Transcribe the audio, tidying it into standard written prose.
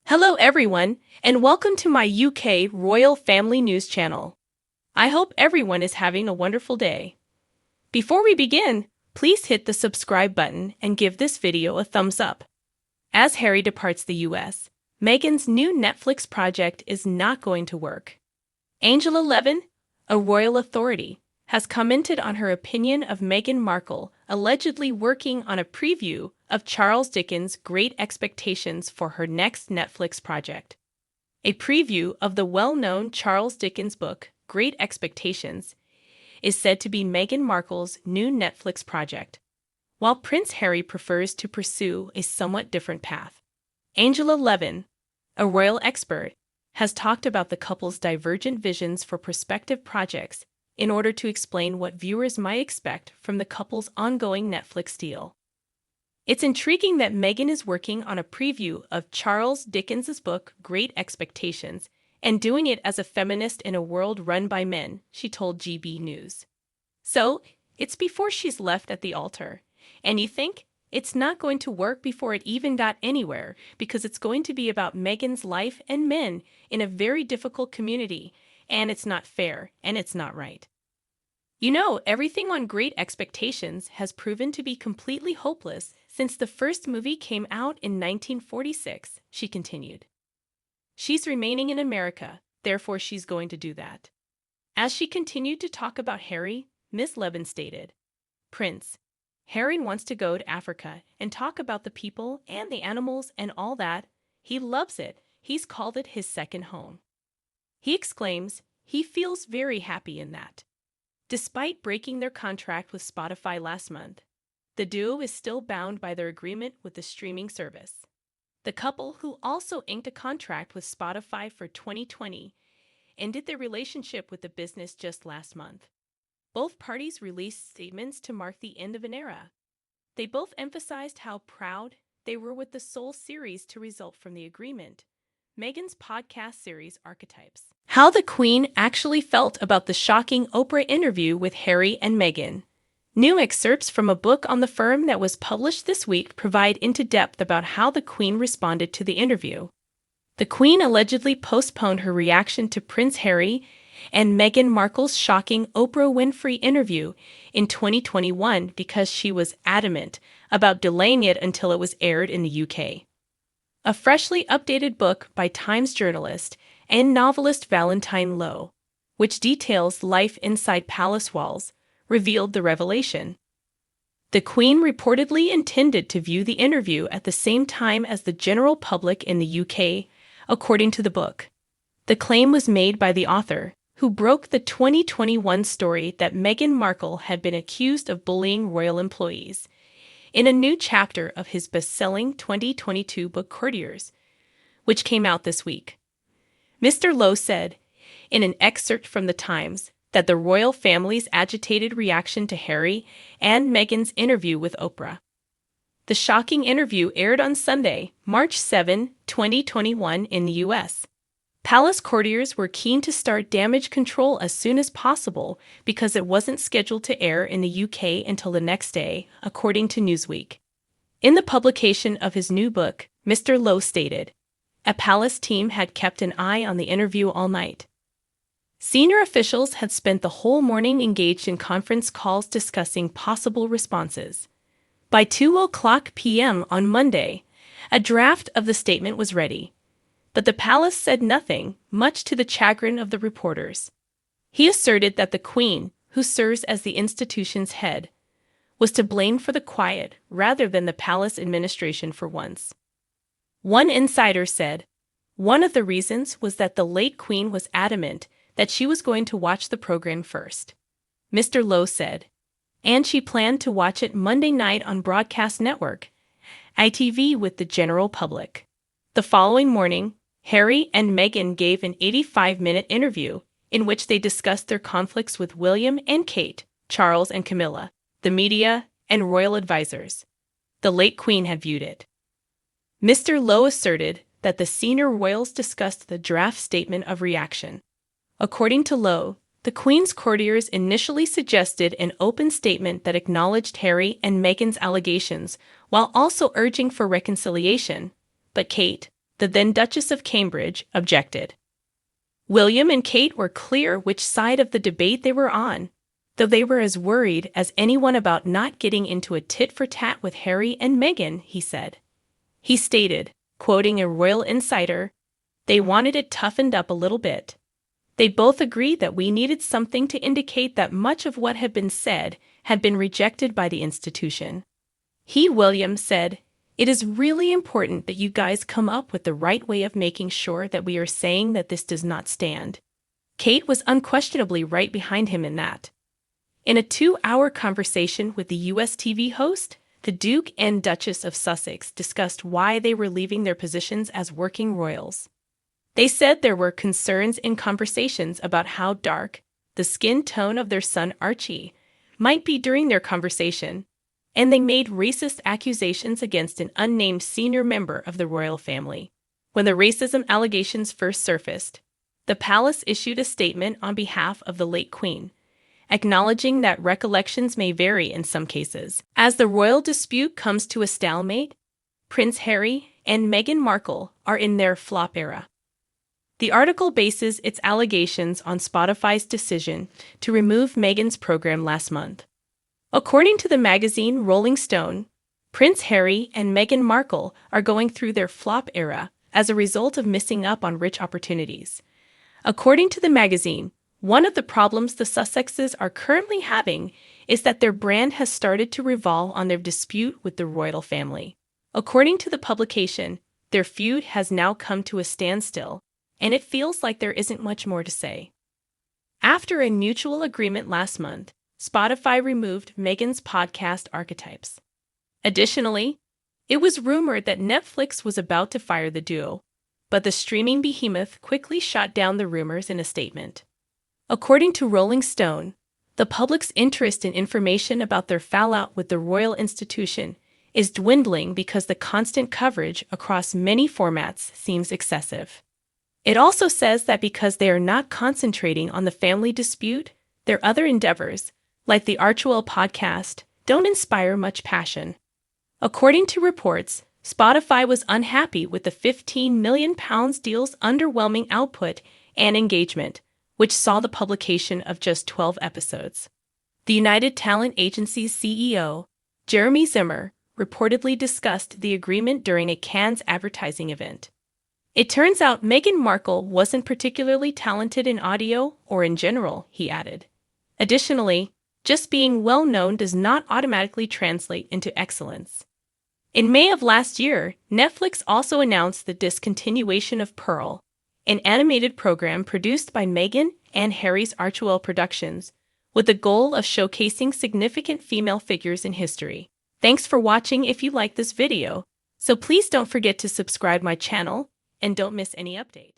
Hello everyone, and welcome to my UK Royal Family News channel. I hope everyone is having a wonderful day. Before we begin, please hit the subscribe button and give this video a thumbs up. As Harry departs the US, Meghan's new Netflix project is not going to work. Angela Levin, a royal authority, has commented on her opinion of Meghan Markle allegedly working on a preview of Charles Dickens' Great Expectations for her next Netflix project. A preview of the well-known Charles Dickens book, Great Expectations, is said to be Meghan Markle's new Netflix project, while Prince Harry prefers to pursue a somewhat different path. Angela Levin, a royal expert, has talked about the couple's divergent visions for prospective projects in order to explain what viewers might expect from the couple's ongoing Netflix deal. It's intriguing that Meghan is working on a preview of Charles Dickens' book Great Expectations and doing it as a feminist in a world run by men, she told GB News. So, it's before she's left at the altar. And you think? It's not going to work before it even got anywhere, because it's going to be about Meghan's life and men in a very difficult community, and it's not fair, and it's not right. You know, everything on Great Expectations has proven to be completely hopeless since the first movie came out in 1946, she continued. She's remaining in America, therefore she's going to do that. As she continued to talk about Harry, Miss Levin stated, "Prince, Harry wants to go to Africa and talk about the people and the animals and all that. He loves it. He's called it his second home." He exclaims he feels very happy in that. Despite breaking their contract with Spotify last month, the duo is still bound by their agreement with the streaming service. The couple, who also inked a contract with Spotify for 2020, ended their relationship with the business just last month. Both parties released statements to mark the end of an era. They both emphasized how proud they were with the sole series to result from the agreement, Meghan's podcast series Archetypes. How the Queen actually felt about the shocking Oprah interview with Harry and Meghan. New excerpts from a book on the firm that was published this week provide into depth about how the Queen responded to the interview. The Queen allegedly postponed her reaction to Prince Harry and Meghan Markle's shocking Oprah Winfrey interview in 2021 because she was adamant about delaying it until it was aired in the UK. A freshly updated book by Times journalist and novelist Valentine Lowe, which details life inside palace walls, revealed the revelation. The Queen reportedly intended to view the interview at the same time as the general public in the UK, according to the book. The claim was made by the author, who broke the 2021 story that Meghan Markle had been accused of bullying royal employees, in a new chapter of his best-selling 2022 book Courtiers, which came out this week. Mr. Lowe said, in an excerpt from the Times, that the royal family's agitated reaction to Harry and Meghan's interview with Oprah. The shocking interview aired on Sunday, March 7, 2021 in the U.S. Palace courtiers were keen to start damage control as soon as possible because it wasn't scheduled to air in the UK until the next day, according to Newsweek. In the publication of his new book, Mr. Lowe stated, a palace team had kept an eye on the interview all night. Senior officials had spent the whole morning engaged in conference calls discussing possible responses. By 2:00 p.m. on Monday, a draft of the statement was ready. But the palace said nothing, much to the chagrin of the reporters. He asserted that the Queen, who serves as the institution's head, was to blame for the quiet rather than the palace administration for once. One insider said, one of the reasons was that the late Queen was adamant that she was going to watch the program first. Mr. Lowe said, and she planned to watch it Monday night on Broadcast Network, ITV, with the general public. The following morning, Harry and Meghan gave an 85-minute interview in which they discussed their conflicts with William and Kate, Charles and Camilla, the media, and royal advisors. The late Queen had viewed it. Mr. Lowe asserted that the senior royals discussed the draft statement of reaction. According to Lowe, the Queen's courtiers initially suggested an open statement that acknowledged Harry and Meghan's allegations while also urging for reconciliation, but Kate, the then Duchess of Cambridge, objected. William and Kate were clear which side of the debate they were on, though they were as worried as anyone about not getting into a tit-for-tat with Harry and Meghan, he said. He stated, quoting a royal insider, "They wanted it toughened up a little bit. They both agreed that we needed something to indicate that much of what had been said had been rejected by the institution." William, said, "It is really important that you guys come up with the right way of making sure that we are saying that this does not stand." Kate was unquestionably right behind him in that. In a 2-hour conversation with the US TV host, the Duke and Duchess of Sussex discussed why they were leaving their positions as working royals. They said there were concerns in conversations about how dark the skin tone of their son Archie might be during their conversation, and they made racist accusations against an unnamed senior member of the royal family. When the racism allegations first surfaced, the palace issued a statement on behalf of the late Queen, acknowledging that recollections may vary in some cases. As the royal dispute comes to a stalemate, Prince Harry and Meghan Markle are in their flop era. The article bases its allegations on Spotify's decision to remove Meghan's program last month. According to the magazine Rolling Stone, Prince Harry and Meghan Markle are going through their flop era as a result of missing up on rich opportunities. According to the magazine, one of the problems the Sussexes are currently having is that their brand has started to revolve on their dispute with the royal family. According to the publication, their feud has now come to a standstill, and it feels like there isn't much more to say. After a mutual agreement last month, Spotify removed Meghan's podcast Archetypes. Additionally, it was rumored that Netflix was about to fire the duo, but the streaming behemoth quickly shot down the rumors in a statement. According to Rolling Stone, the public's interest in information about their fallout with the royal institution is dwindling because the constant coverage across many formats seems excessive. It also says that because they are not concentrating on the family dispute, their other endeavors, like the Archewell podcast, don't inspire much passion. According to reports, Spotify was unhappy with the £15 million deal's underwhelming output and engagement, which saw the publication of just 12 episodes. The United Talent Agency's CEO, Jeremy Zimmer, reportedly discussed the agreement during a Cannes advertising event. "It turns out Meghan Markle wasn't particularly talented in audio or in general," he added. Additionally, just being well-known does not automatically translate into excellence. In May of last year, Netflix also announced the discontinuation of Pearl, an animated program produced by Meghan and Harry's Archewell Productions, with the goal of showcasing significant female figures in history. Thanks for watching. If you like this video, so please don't forget to subscribe my channel and don't miss any update.